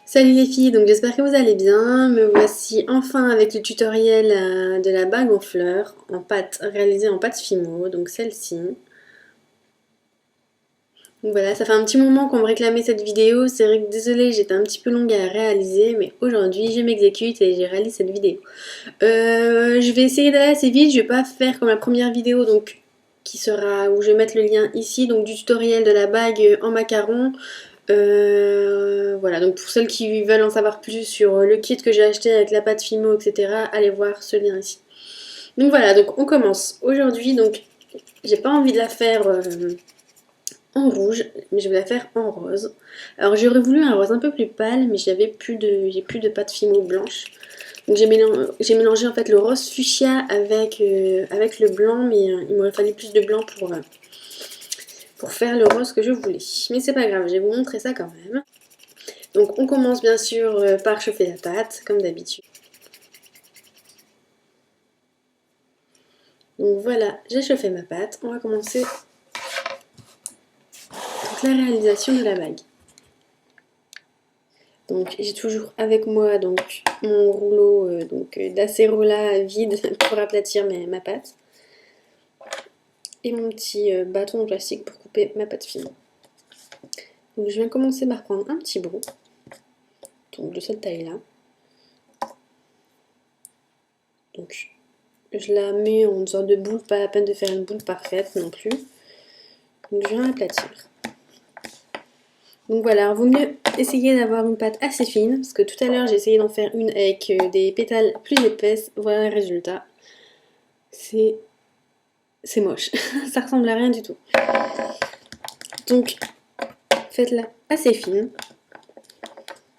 Salut les filles, donc j'espère que vous allez bien. Me voici enfin avec le tutoriel de la bague en fleurs en pâte, réalisée en pâte Fimo, donc celle-ci. Donc voilà, ça fait un petit moment qu'on me réclamait cette vidéo. C'est vrai que désolée, j'étais un petit peu longue à réaliser, mais aujourd'hui je m'exécute et j'ai réalisé cette vidéo. Je vais essayer d'aller assez vite, je vais pas faire comme la première vidéo, donc qui sera où je vais mettre le lien ici, donc du tutoriel de la bague en macaron. Voilà, donc pour celles qui veulent en savoir plus sur le kit que j'ai acheté avec la pâte Fimo, etc., allez voir ce lien ici. Donc voilà, donc on commence. Aujourd'hui, donc j'ai pas envie de la faire en rouge, mais je vais la faire en rose. Alors j'aurais voulu un rose un peu plus pâle, mais j'ai plus de pâte Fimo blanche. Donc j'ai mélangé en fait le rose fuchsia avec le blanc, mais il m'aurait fallu plus de blanc pour faire le rose que je voulais. Mais c'est pas grave, je vais vous montrer ça quand même. Donc on commence bien sûr par chauffer la pâte, comme d'habitude. Donc voilà, j'ai chauffé ma pâte. On va commencer donc, la réalisation de la bague. Donc j'ai toujours avec moi donc mon rouleau d'acérola vide pour aplatir ma pâte. Et mon petit bâton en plastique pour couper ma pâte fine. Donc je viens commencer par prendre un petit bout, donc de cette taille-là. Donc je la mets en sorte de boule, pas la peine de faire une boule parfaite non plus. Donc je viens l'aplatir. Donc voilà, vaut mieux essayer d'avoir une pâte assez fine, parce que tout à l'heure j'ai essayé d'en faire une avec des pétales plus épaisses. Voilà le résultat. C'est moche, ça ressemble à rien du tout. Donc faites-la assez fine.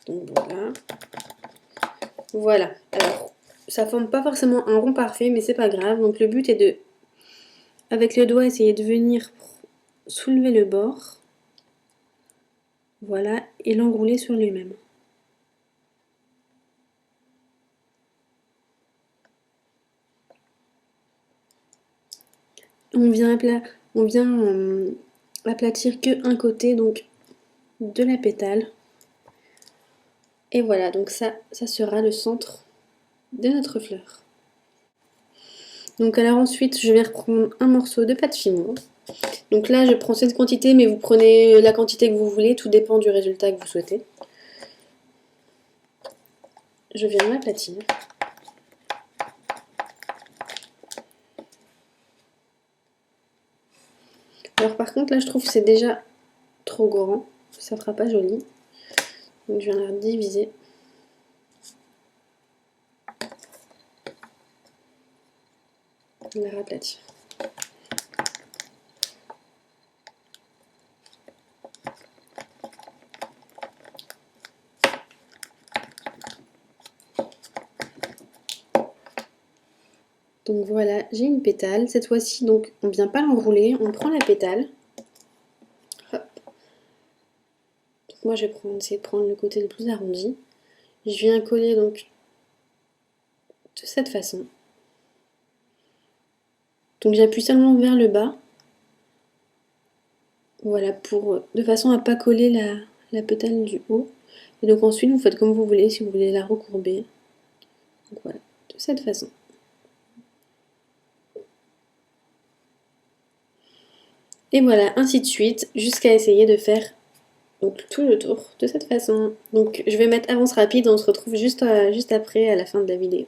Donc voilà. Voilà. Alors, ça forme pas forcément un rond parfait, mais c'est pas grave. Donc le but est de, avec le doigt, essayer de venir soulever le bord. Voilà, et l'enrouler sur lui-même. On vient, aplatir que un côté donc de la pétale. Et voilà, donc ça sera le centre de notre fleur. Donc alors ensuite, je vais reprendre un morceau de pâte Fimo. Donc là, je prends cette quantité, mais vous prenez la quantité que vous voulez, tout dépend du résultat que vous souhaitez. Je viens l'aplatir. Alors par contre, là, je trouve que c'est déjà trop grand. Ça fera pas joli. Donc je viens la diviser. La raplatir. Donc voilà, j'ai une pétale. Cette fois-ci, donc, on vient pas l'enrouler, on prend la pétale. Hop. Donc moi, je vais essayer de prendre le côté le plus arrondi. Je viens coller donc de cette façon. Donc j'appuie seulement vers le bas. Voilà, de façon à pas coller la pétale du haut. Et donc ensuite, vous faites comme vous voulez, si vous voulez la recourber. Donc voilà, de cette façon. Et voilà, ainsi de suite, jusqu'à essayer de faire donc, tout le tour de cette façon. Donc je vais mettre avance rapide, on se retrouve juste après, à la fin de la vidéo.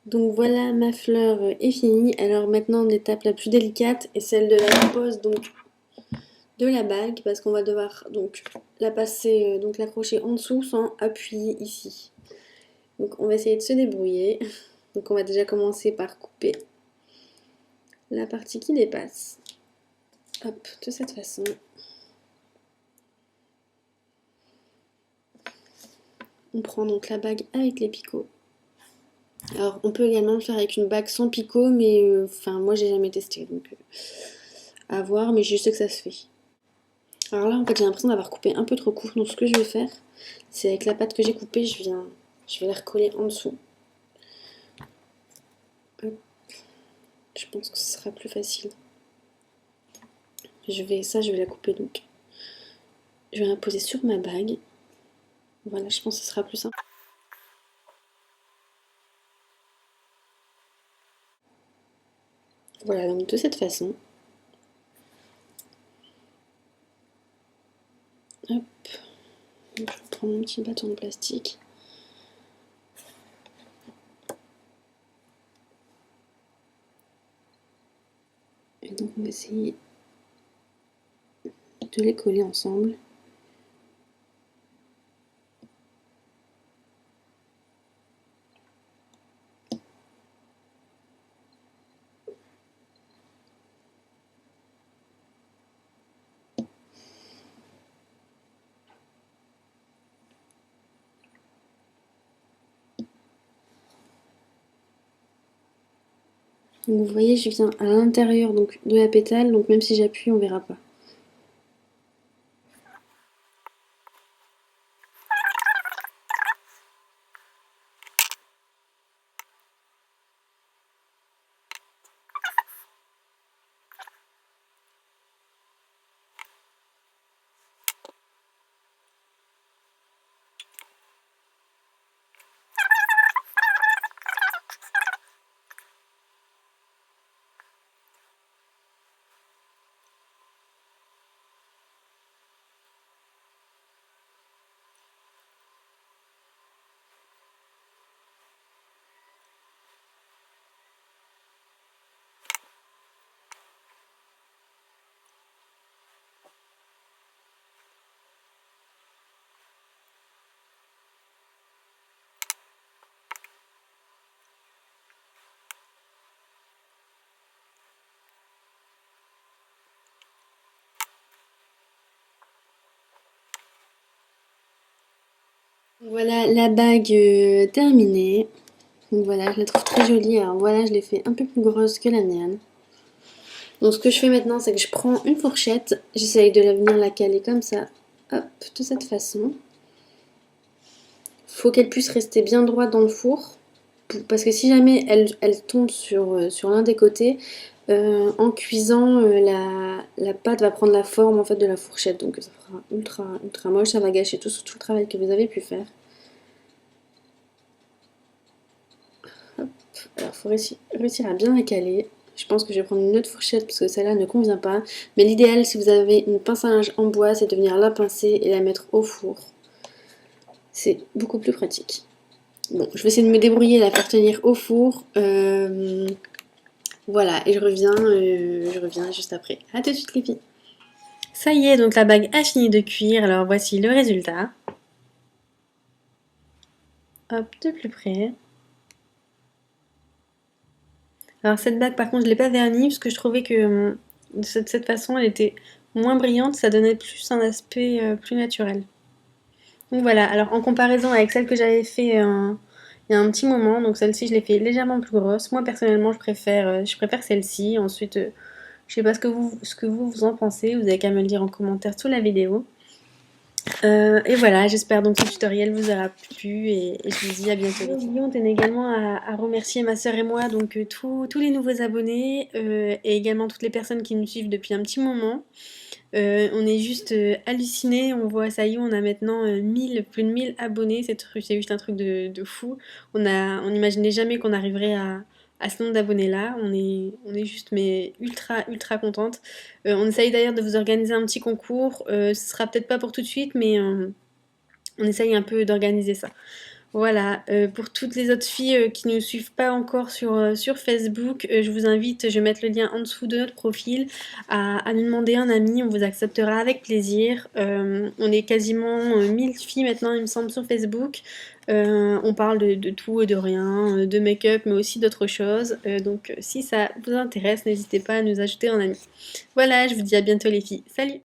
Donc voilà, ma fleur est finie. Alors maintenant, l'étape la plus délicate est celle de la pose donc de la bague parce qu'on va devoir donc la passer, donc l'accrocher en dessous sans appuyer ici. Donc on va essayer de se débrouiller. Donc on va déjà commencer par couper la partie qui dépasse. Hop, de cette façon. On prend donc la bague avec les picots. Alors on peut également le faire avec une bague sans picot, mais enfin moi j'ai jamais testé, donc à voir, mais je sais que ça se fait. Alors là en fait j'ai l'impression d'avoir coupé un peu trop court, donc ce que je vais faire, c'est avec la pâte que j'ai coupée, je vais la recoller en dessous. Hop. Je pense que ce sera plus facile. Je vais la couper donc. Je vais la poser sur ma bague. Voilà, je pense que ce sera plus simple. Voilà, donc de cette façon. Hop. Je vais prendre mon petit bâton de plastique. Et donc on va essayer de les coller ensemble. Donc vous voyez, je viens à l'intérieur donc de la pétale, donc même si j'appuie, on verra pas. Voilà la bague terminée. Donc voilà, je la trouve très jolie. Alors voilà, je l'ai fait un peu plus grosse que la mienne. Donc ce que je fais maintenant, c'est que je prends une fourchette, j'essaye de venir la caler comme ça, hop, de cette façon. Faut qu'elle puisse rester bien droite dans le four, parce que si jamais elle tombe sur l'un des côtés, en cuisant, la pâte va prendre la forme en fait de la fourchette, donc ça fera ultra moche, ça va gâcher tout le travail que vous avez pu faire. Hop. Alors il faut réussir à bien la caler. Je pense que je vais prendre une autre fourchette parce que celle-là ne convient pas. Mais l'idéal, si vous avez une pince à linge en bois, c'est de venir la pincer et la mettre au four. C'est beaucoup plus pratique. Bon, je vais essayer de me débrouiller et la faire tenir au four. Voilà, et je reviens juste après. A tout de suite les filles. Ça y est, donc la bague a fini de cuire. Alors voici le résultat. Hop, de plus près. Alors cette bague par contre je l'ai pas vernie parce que je trouvais que de cette façon elle était moins brillante, ça donnait plus un aspect plus naturel. Donc voilà, alors en comparaison avec celle que j'avais fait il y a un petit moment, donc celle-ci je l'ai fait légèrement plus grosse. Moi personnellement je préfère celle-ci. Ensuite je sais pas ce que vous en pensez, vous avez qu'à me le dire en commentaire sous la vidéo. Et voilà, j'espère donc que ce tutoriel vous aura plu et je vous dis à bientôt. On tenait également à remercier ma soeur et moi, donc tous les nouveaux abonnés et également toutes les personnes qui nous suivent depuis un petit moment. On est juste hallucinés, on voit ça y est, on a maintenant plus de 1000 abonnés, c'est juste un truc de fou. On n'imaginait jamais qu'on arriverait à ce nombre d'abonnés là, on est juste mais ultra contente. On essaye d'ailleurs de vous organiser un petit concours, ce sera peut-être pas pour tout de suite mais on essaye un peu d'organiser ça. Voilà, pour toutes les autres filles qui ne nous suivent pas encore sur Facebook, je vous invite, je vais mettre le lien en dessous de notre profil, à nous demander un ami, on vous acceptera avec plaisir. On est quasiment 1000 filles maintenant, il me semble, sur Facebook. On parle de tout et de rien, de make-up, mais aussi d'autres choses. Donc si ça vous intéresse, n'hésitez pas à nous ajouter en ami. Voilà, je vous dis à bientôt les filles. Salut!